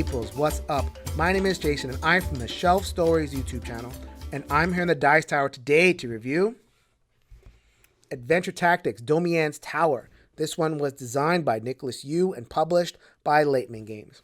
peoples, what's up? My name is Jason and I'm from the Shelf Stories YouTube channel, and I'm here in the Dice Tower today to review Adventure Tactics Domianne's Tower. This one was designed by Nicholas Yu and published by Lateman Games.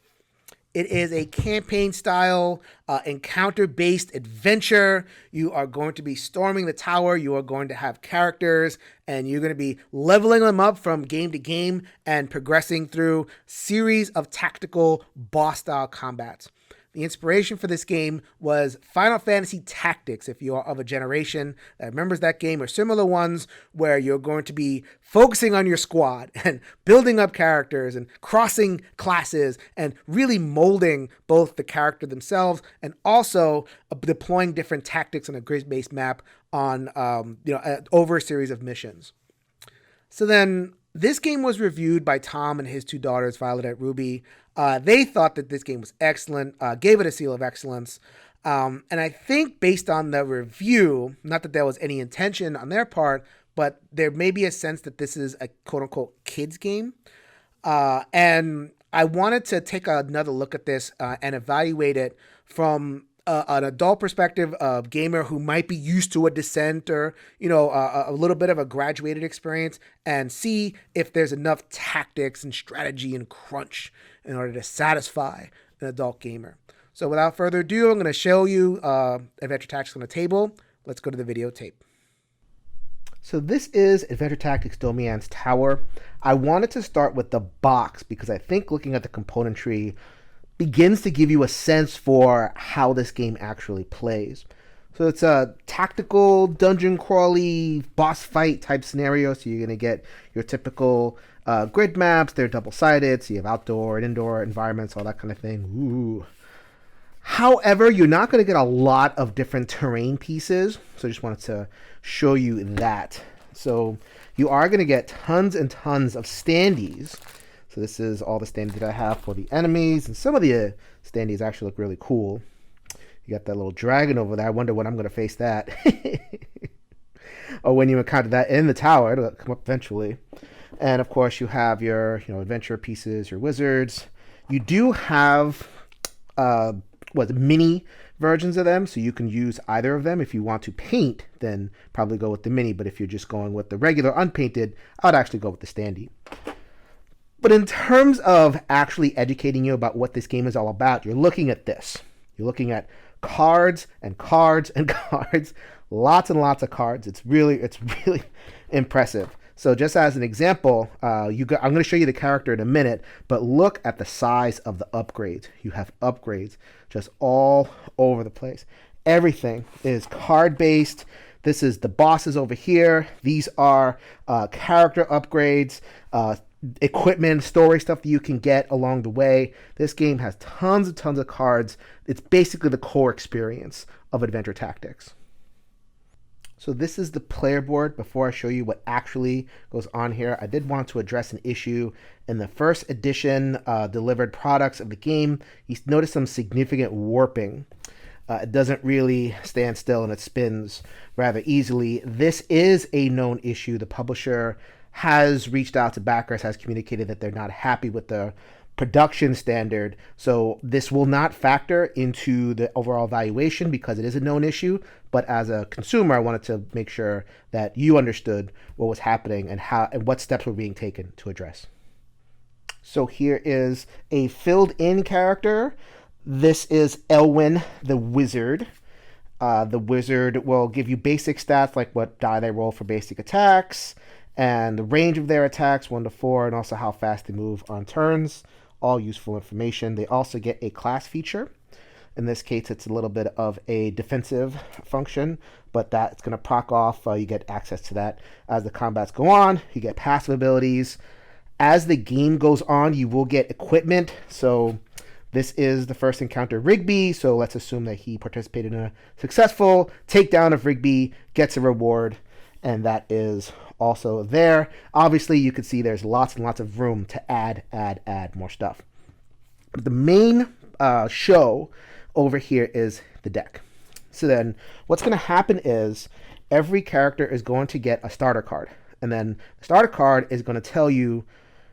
It is a campaign-style, encounter-based adventure. You are going to be storming the tower. You are going to have characters, and you're going to be leveling them up from game to game and progressing through series of tactical boss-style combats. The inspiration for this game was Final Fantasy Tactics, if you are of a generation that remembers that game, or similar ones where you're going to be focusing on your squad and building up characters and crossing classes and really molding both the character themselves and also deploying different tactics on a grid-based map on over a series of missions. So then this game was reviewed by Tom and his two daughters, Violet and Ruby. They thought that this game was excellent, gave it a seal of excellence. And I think based on the review, not that there was any intention on their part, but there may be a sense that this is a quote-unquote kids game. And I wanted to take another look at this and evaluate it from an adult perspective, a gamer who might be used to a Descent or, a little bit of a graduated experience, and see if there's enough tactics and strategy and crunch in order to satisfy an adult gamer. So without further ado, I'm going to show you Adventure Tactics on the table. Let's go to the videotape. So this is Adventure Tactics Domianne's Tower. I wanted to start with the box because I think looking at the componentry begins to give you a sense for how this game actually plays. So it's a tactical dungeon crawly boss fight type scenario. So you're going to get your typical grid maps. They're double-sided, so you have outdoor and indoor environments, all that kind of thing. Ooh. However, you're not going to get a lot of different terrain pieces. So I just wanted to show you that. So you are going to get tons and tons of standees. So this is all the standees that I have for the enemies, and some of the standees actually look really cool. You got that little dragon over there. I wonder when I'm going to face that. Or when you encounter that in the tower, it'll come up eventually. And of course, you have your adventure pieces, your wizards. You do have mini versions of them, so you can use either of them. If you want to paint, then probably go with the mini. But if you're just going with the regular unpainted, I would actually go with the standee. But in terms of actually educating you about what this game is all about, you're looking at this. You're looking at cards and cards and cards, lots and lots of cards. It's really impressive. So just as an example, I'm going to show you the character in a minute, but look at the size of the upgrades. You have upgrades just all over the place. Everything is card-based. This is the bosses over here. These are character upgrades, equipment, story stuff that you can get along the way. This game has tons and tons of cards. It's basically the core experience of Adventure Tactics. So this is the player board. Before I show you what actually goes on here, I did want to address an issue in the first edition delivered products of the game. You notice some significant warping. It doesn't really stand still and it spins rather easily. This is a known issue. The publisher has reached out to backers, has communicated that they're not happy with the production standard. So this will not factor into the overall valuation because it is a known issue. But as a consumer, I wanted to make sure that you understood what was happening and what steps were being taken to address. So here is a filled in character. This is Elwyn, the wizard. The wizard will give you basic stats like what die they roll for basic attacks, and the range of their attacks, 1 to 4, and also how fast they move on turns. All useful information. They also get a class feature. In this case, it's a little bit of a defensive function, but that's going to proc off. You get access to that as the combats go on. You get passive abilities. As the game goes on, you will get equipment. So this is the first encounter Rigby, so let's assume that he participated in a successful takedown of Rigby, gets a reward, and that is also there. Obviously, you can see there's lots and lots of room to add more stuff. But the main show over here is the deck. So then what's going to happen is every character is going to get a starter card. And then the starter card is going to tell you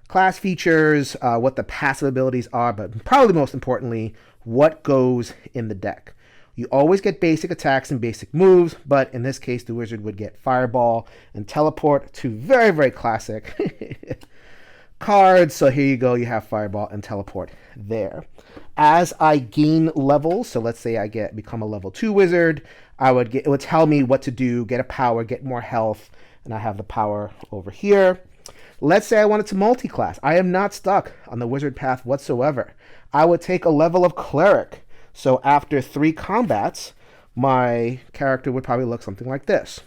class features, what the passive abilities are, but probably most importantly, what goes in the deck. You always get basic attacks and basic moves, but in this case, the wizard would get Fireball and Teleport, two very, very classic cards. So here you go, you have Fireball and Teleport there. As I gain levels, so let's say I become a level 2 wizard, it would tell me what to do, get a power, get more health, and I have the power over here. Let's say I wanted to multi-class. I am not stuck on the wizard path whatsoever. I would take a level of Cleric. So after 3 combats, my character would probably look something like this.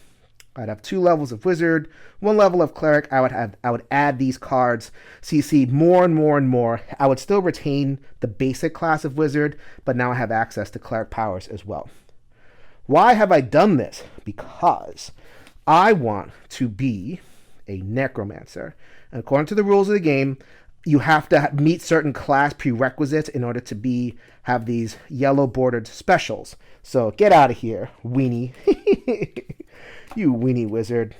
I'd have 2 levels of wizard, 1 level of cleric. I would add these cards. So you see more and more and more. I would still retain the basic class of wizard, but now I have access to cleric powers as well. Why have I done this? Because I want to be a necromancer. And according to the rules of the game, you have to meet certain class prerequisites in order to have these yellow bordered specials. So get out of here, weenie. You weenie wizard.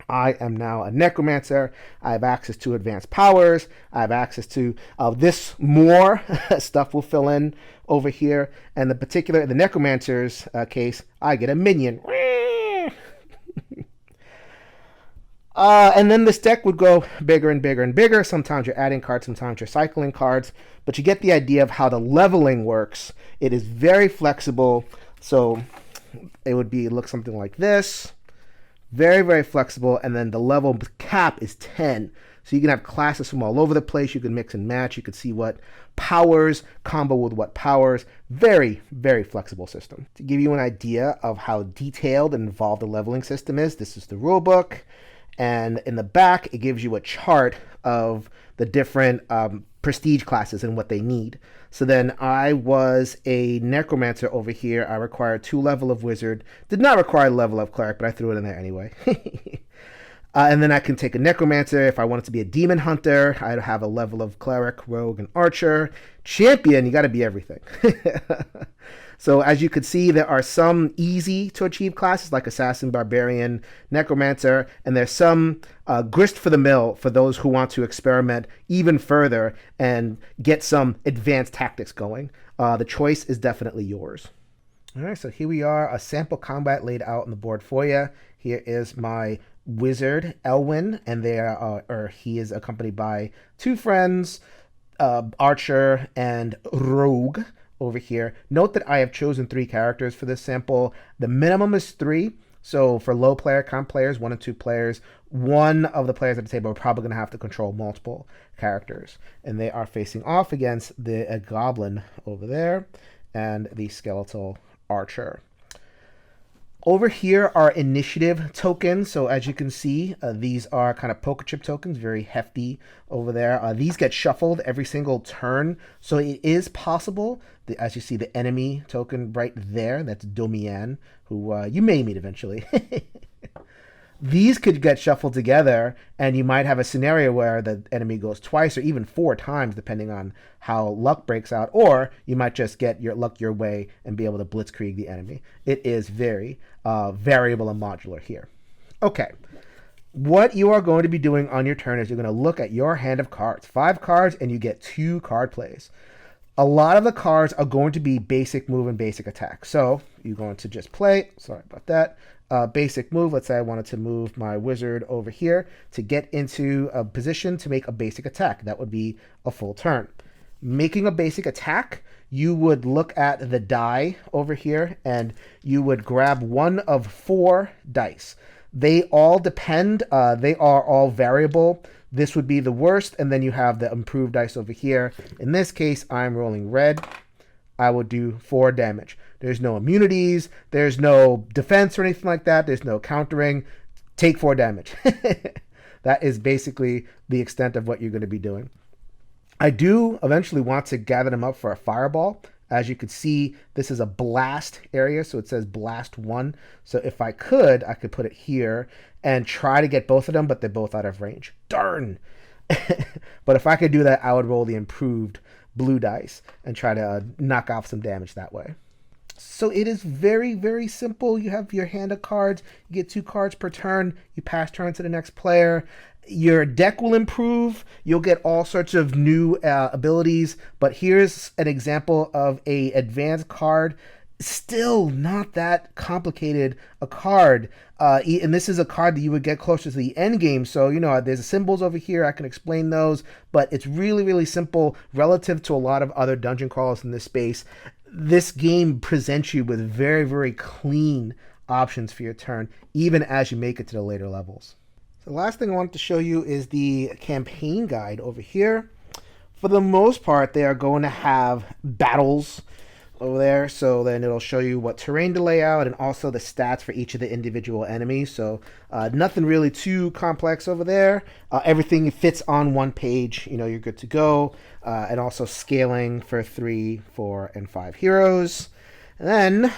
I am now a necromancer. I have access to advanced powers. I have access to this more stuff will fill in over here. And the necromancer's case, I get a minion. And then this deck would go bigger and bigger and bigger. Sometimes you're adding cards, sometimes you're cycling cards. But you get the idea of how the leveling works. It is very flexible. So it would look something like this. Very, very flexible. And then the level cap is 10. So you can have classes from all over the place. You can mix and match. You can see what powers combo with what powers. Very, very flexible system. To give you an idea of how detailed and involved the leveling system is, this is the rule book. And in the back, it gives you a chart of the different prestige classes and what they need. So then I was a necromancer over here. I required 2 level of wizard. Did not require a level of cleric, but I threw it in there anyway. And then I can take a necromancer. If I wanted to be a demon hunter, I'd have a level of cleric, rogue, and archer. Champion, you got to be everything. So as you can see, there are some easy to achieve classes like Assassin, Barbarian, Necromancer, and there's some grist for the mill for those who want to experiment even further and get some advanced tactics going. The choice is definitely yours. All right, so here we are, a sample combat laid out on the board for you. Here is my wizard, Elwyn, and he is accompanied by 2 friends, Archer and Rogue. Over here. Note that I have chosen 3 characters for this sample. The minimum is 3. So for low player count players, 1 and 2 players, one of the players at the table are probably going to have to control multiple characters. And they are facing off against the goblin over there and the skeletal archer. Over here are initiative tokens. So as you can see, these are kind of poker chip tokens, very hefty over there. These get shuffled every single turn. So it is possible, as you see the enemy token right there, that's Domianne, who you may meet eventually. These could get shuffled together, and you might have a scenario where the enemy goes twice or even 4 times, depending on how luck breaks out, or you might just get your luck your way and be able to blitzkrieg the enemy. It is very variable and modular here. Okay, what you are going to be doing on your turn is you're going to look at your hand of cards. 5 cards, and you get 2 card plays. A lot of the cards are going to be basic move and basic attack. So you're going to just play, sorry about that, basic move. Let's say I wanted to move my wizard over here to get into a position to make a basic attack. That would be a full turn. Making a basic attack, you would look at the die over here and you would grab one of 4 dice. They all depend, they are all variable. This would be the worst, and then you have the improved dice over here. In this case, I'm rolling red. I will do 4 damage. There's no immunities. There's no defense or anything like that. There's no countering. Take 4 damage. That is basically the extent of what you're going to be doing. I do eventually want to gather them up for a fireball. As you can see, this is a blast area, so it says blast 1. So if I could put it here and try to get both of them, but they're both out of range. Darn! But if I could do that, I would roll the improved blue dice and try to knock off some damage that way. So it is very, very simple. You have your hand of cards. You get 2 cards per turn. You pass turn to the next player. Your deck will improve. You'll get all sorts of new abilities. But here's an example of a advanced card. Still not that complicated a card. And this is a card that you would get closer to the end game. So, there's symbols over here. I can explain those. But it's really, really simple relative to a lot of other dungeon crawlers in this space. This game presents you with very, very clean options for your turn, even as you make it to the later levels. The last thing I wanted to show you is the campaign guide over here. For the most part, they are going to have battles over there. So then it'll show you what terrain to lay out and also the stats for each of the individual enemies. So nothing really too complex over there. Everything fits on one page. You're good to go. And also scaling for 3, 4, and 5 heroes. And then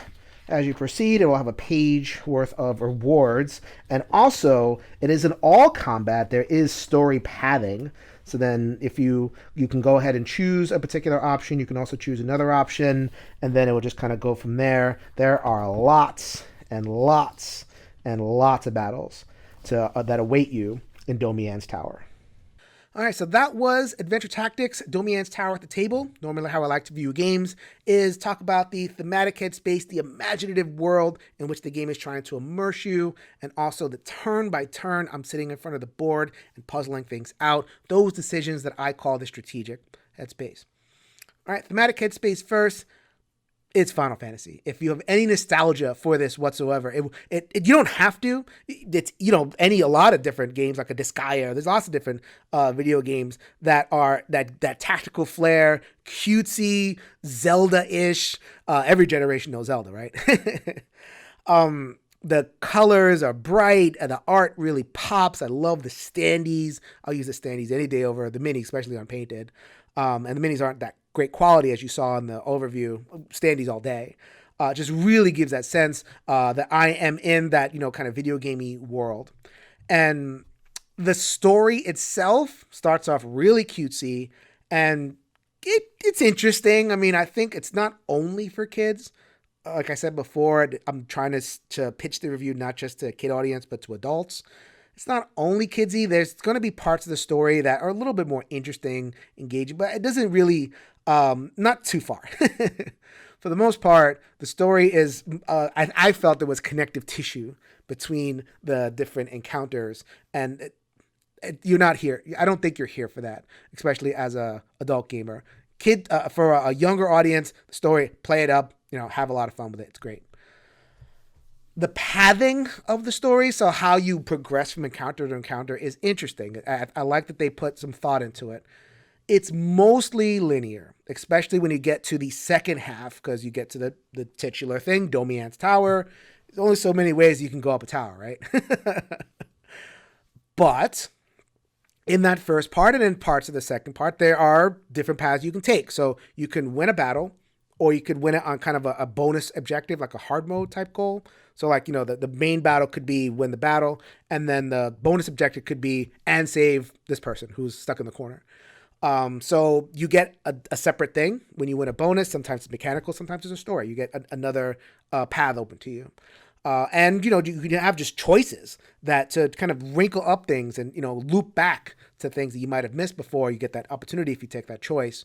as you proceed, it will have a page worth of rewards. And also, it is an all combat. There is story pathing. So then if you can go ahead and choose a particular option. You can also choose another option. And then it will just kind of go from there. There are lots and lots and lots of battles that await you in Domianne's Tower. All right, so that was Adventure Tactics, Domianne's Tower at the Table. Normally how I like to view games is talk about the thematic headspace, the imaginative world in which the game is trying to immerse you, and also the turn by turn I'm sitting in front of the board and puzzling things out. Those decisions that I call the strategic headspace. All right, thematic headspace first. It's Final Fantasy. If you have any nostalgia for this whatsoever, you don't have to. It's a lot of different games like a Disgaea. There's lots of different video games that are that tactical flair, cutesy, Zelda-ish. Every generation knows Zelda, right? The colors are bright and the art really pops. I love the standees. I'll use the standees any day over the mini, especially unpainted. And the minis aren't that great quality, as you saw in the overview. Standees all day. Just really gives that sense that I am in that, kind of video gamey world. And the story itself starts off really cutesy and it's interesting. I mean, I think it's not only for kids. Like I said before, I'm trying to pitch the review not just to a kid audience, but to adults. It's not only kidsy. There's going to be parts of the story that are a little bit more interesting, engaging, but it doesn't really, not too far. For the most part, the story is, I felt there was connective tissue between the different encounters, and you're not here. I don't think you're here for that, especially as a adult gamer. For a younger audience, the story, play it up, have a lot of fun with it. It's great. The pathing of the story, so how you progress from encounter to encounter, is interesting. I like that they put some thought into it. It's mostly linear, especially when you get to the second half, because you get to the titular thing, Domianne's Tower. There's only so many ways you can go up a tower, right? But in that first part and in parts of the second part, there are different paths you can take. So you can win a battle, or you could win it on kind of a bonus objective, like a hard mode type goal. So like, the main battle could be win the battle, and then the bonus objective could be and save this person who's stuck in the corner. So you get a separate thing when you win a bonus. Sometimes it's mechanical, sometimes it's a story. You get another path open to you. And you can have just choices that to kind of wrinkle up things and, loop back to things that you might have missed before. You get that opportunity if you take that choice.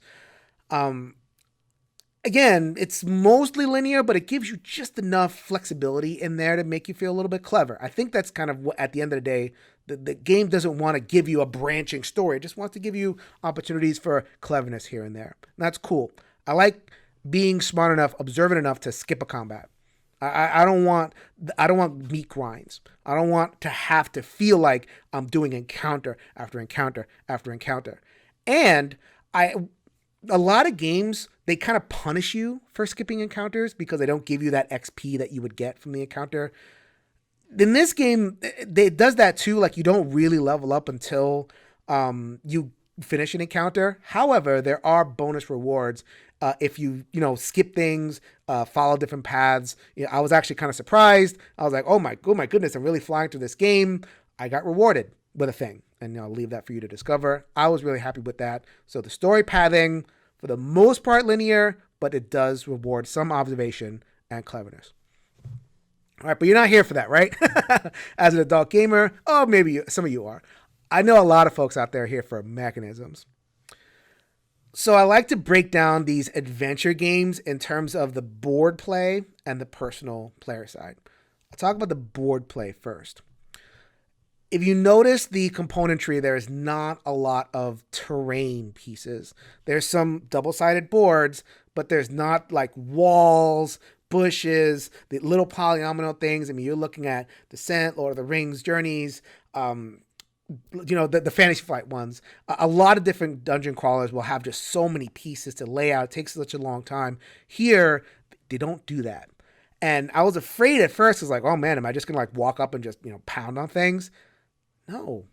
Again, it's mostly linear, but it gives you just enough flexibility in there to make you feel a little bit clever. I think that's kind of what, at the end of the day, the game doesn't want to give you a branching story. It just wants to give you opportunities for cleverness here and there. And that's cool. I like being smart enough, observant enough to skip a combat. I don't want meat grinds. I don't want to have to feel like I'm doing encounter after encounter after encounter. And a lot of games, they kind of punish you for skipping encounters because they don't give you that XP that you would get from the encounter. In this game, it does that too. Like, you don't really level up until you finish an encounter. However, there are bonus rewards if you skip things, follow different paths. I was actually kind of surprised. I was like, oh my goodness, I'm really flying through this game. I got rewarded with a thing, and I'll leave that for you to discover. I was really happy with that. So the story pathing, for the most part, linear, but it does reward some observation and cleverness. All right, but you're not here for that, right? As an adult gamer, maybe some of you are. I know a lot of folks out there here for mechanisms. So I like to break down these adventure games in terms of the board play and the personal player side. I'll talk about the board play first. If you notice the componentry, there is not a lot of terrain pieces. There's some double-sided boards, but there's not like walls, bushes, the little polynomial things. I mean, you're looking at Descent, Lord of the Rings, Journeys, the Fantasy Flight ones. A lot of different dungeon crawlers will have just so many pieces to lay out. It takes such a long time. Here, they don't do that. And I was afraid at first. I was like, oh man, am I just going to like walk up and just, pound on things? No,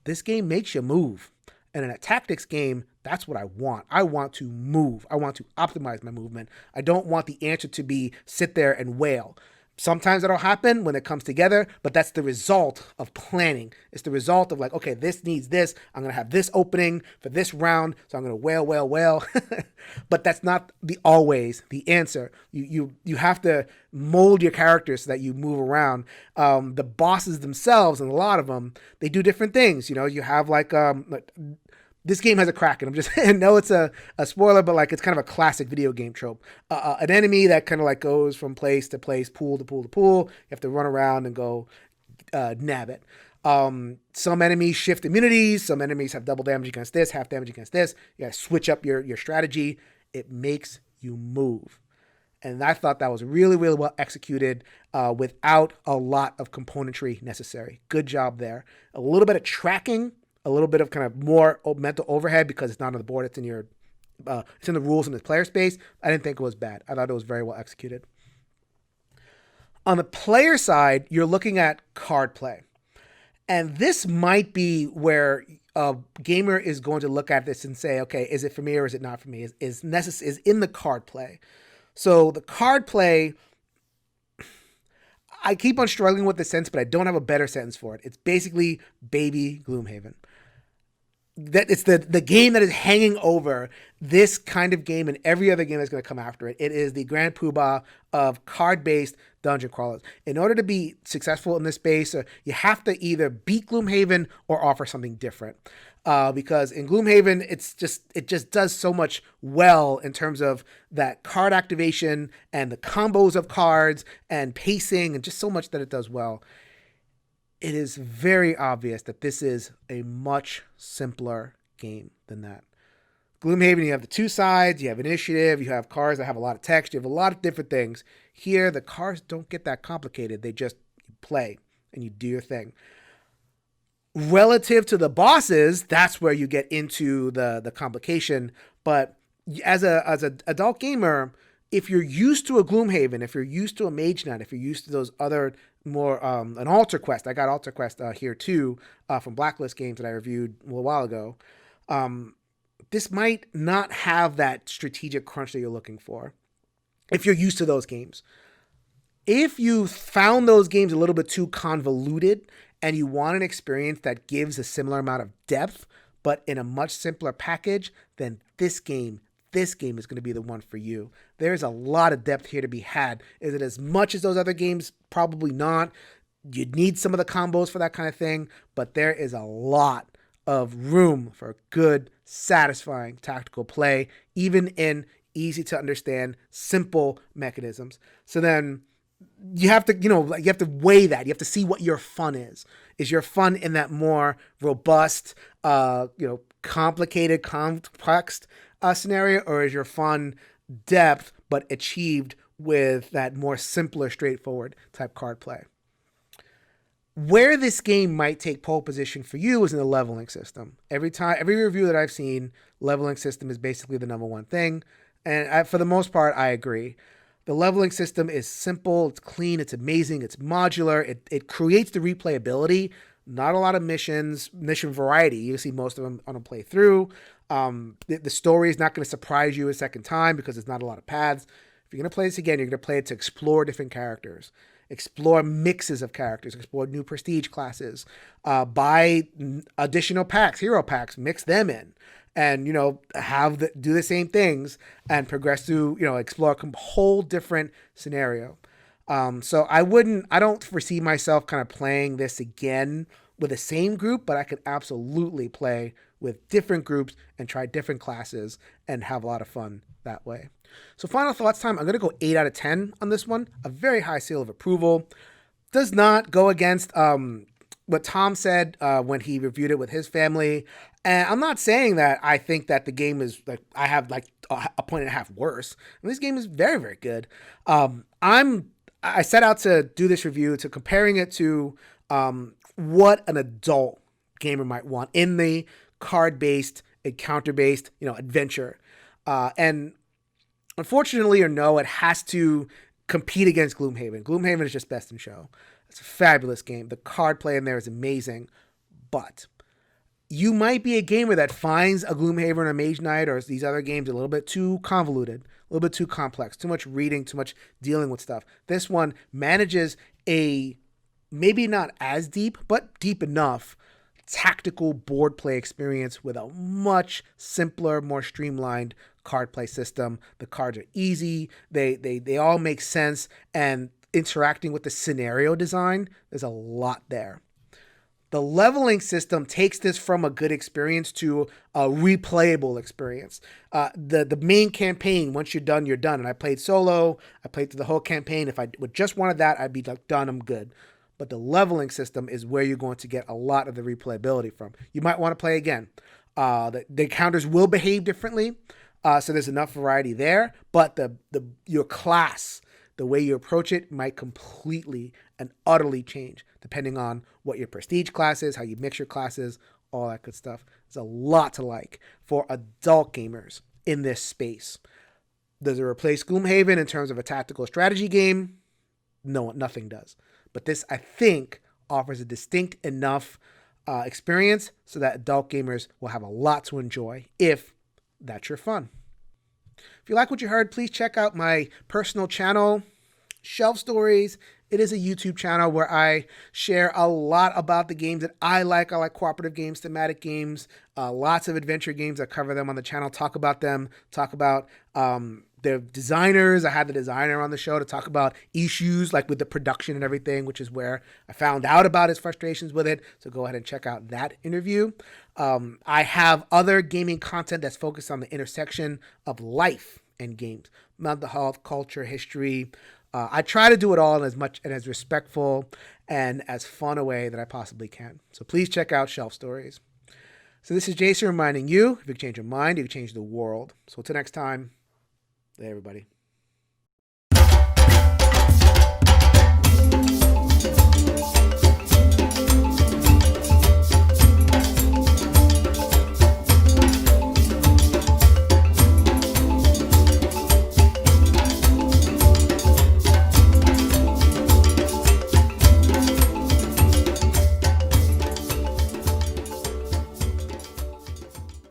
this game makes you move. And in a tactics game, that's what I want. I want to move. I want to optimize my movement. I don't want the answer to be sit there and wail. Sometimes that'll happen when it comes together, but that's the result of planning. It's the result of like, okay, this needs this. I'm going to have this opening for this round, so I'm going to wail. But that's not always the answer. You have to mold your characters so that you move around. The bosses themselves, and a lot of them, they do different things. You have like this game has a Kraken. I know it's a spoiler, but like it's kind of a classic video game trope. An enemy that kind of like goes from place to place, pool to pool to pool. You have to run around and go nab it. Some enemies shift immunities. Some enemies have double damage against this, half damage against this. You got to switch up your strategy. It makes you move. And I thought that was really, really well executed without a lot of componentry necessary. Good job there. A little bit of tracking. A little bit of kind of more mental overhead because it's not on the board. It's in the rules in the player space. I didn't think it was bad. I thought it was very well executed. On the player side, you're looking at card play. And this might be where a gamer is going to look at this and say, okay, is it for me or is it not for me? Is in the card play. So the card play, I keep on struggling with the sentence, but I don't have a better sentence for it. It's basically baby Gloomhaven. That it's the game that is hanging over this kind of game and every other game that's going to come after it. It is the grand poobah of card-based dungeon crawlers. In order to be successful in this space, you have to either beat Gloomhaven or offer something different. Because in Gloomhaven, it just does so much well in terms of that card activation and the combos of cards and pacing and just so much that it does well. It is very obvious that this is a much simpler game than that. Gloomhaven, you have the two sides, you have initiative, you have cards that have a lot of text, you have a lot of different things. Here, the cards don't get that complicated. They just play and you do your thing. Relative to the bosses, that's where you get into the complication. But as an adult gamer, if you're used to a Gloomhaven, if you're used to a Mage Knight, if you're used to those other more an Altar Quest, I got Altar Quest here too from Blacklist games that I reviewed a little while ago. This might not have that strategic crunch that you're looking for if you're used to those games. If you found those games a little bit too convoluted and you want an experience that gives a similar amount of depth, but in a much simpler package, then this game is going to be the one for you. There's a lot of depth here to be had. Is it as much as those other games? Probably not. You'd need some of the combos for that kind of thing, but there is a lot of room for good, satisfying tactical play, even in easy to understand, simple mechanisms. So then you have to weigh that. You have to see what your fun is. Is your fun in that more robust, complicated, complex scenario, or is your fun depth but achieved with that more simpler, straightforward type card play? Where this game might take pole position for you is in the leveling system. Every review that I've seen, leveling system is basically the number one thing, and for the most part, I agree. The leveling system is simple, it's clean, it's amazing, it's modular, it creates the replayability. Not a lot of mission variety. You see most of them on a playthrough. The story is not going to surprise you a second time because there's not a lot of paths. If you're going to play this again, you're going to play it to explore different characters, explore mixes of characters, explore new prestige classes, buy additional packs, hero packs, mix them in, and do the same things and progress through, explore a whole different scenario. So I don't foresee myself kind of playing this again with the same group, but I could absolutely play with different groups and try different classes and have a lot of fun that way. So final thoughts time, I'm going to go 8 out of 10 on this one. A very high seal of approval. Does not go against what Tom said when he reviewed it with his family. And I'm not saying that I think that the game is like, I have like a point and a half worse. And this game is very, very good. I set out to do this review to comparing it to what an adult gamer might want in the card-based, encounter-based, adventure. And unfortunately or no, it has to compete against Gloomhaven. Gloomhaven is just best in show. It's a fabulous game. The card play in there is amazing. But you might be a gamer that finds a Gloomhaven or a Mage Knight or these other games a little bit too convoluted, a little bit too complex, too much reading, too much dealing with stuff. This one manages a maybe not as deep, but deep enough tactical board play experience with a much simpler, more streamlined card play system. The cards are easy. They all make sense, and interacting with the scenario design, there's a lot there. The leveling system takes this from a good experience to a replayable experience. The main campaign, once you're done, you're done. And I played solo. I played through the whole campaign. If I would just wanted that, I'd be like, done, I'm good. But the leveling system is where you're going to get a lot of the replayability from. You might want to play again. The encounters will behave differently, so there's enough variety there. But your class, the way you approach it, might completely and utterly change depending on what your prestige class is, how you mix your classes, all that good stuff. There's a lot to like for adult gamers in this space. Does it replace Gloomhaven in terms of a tactical strategy game? No, nothing does. But this, I think, offers a distinct enough experience so that adult gamers will have a lot to enjoy if that's your fun. If you like what you heard, please check out my personal channel, Shelf Stories. It is a YouTube channel where I share a lot about the games that I like. I like cooperative games, thematic games, lots of adventure games. I cover them on the channel, talk about them, talk about the designers. I had the designer on the show to talk about issues like with the production and everything, which is where I found out about his frustrations with it. So go ahead and check out that interview. I have other gaming content that's focused on the intersection of life and games, mental health, culture, history. I try to do it all in as much and as respectful and as fun a way that I possibly can. So please check out Shelf Stories. So this is Jason reminding you, if you can change your mind, you can change the world. So until next time, hey everybody.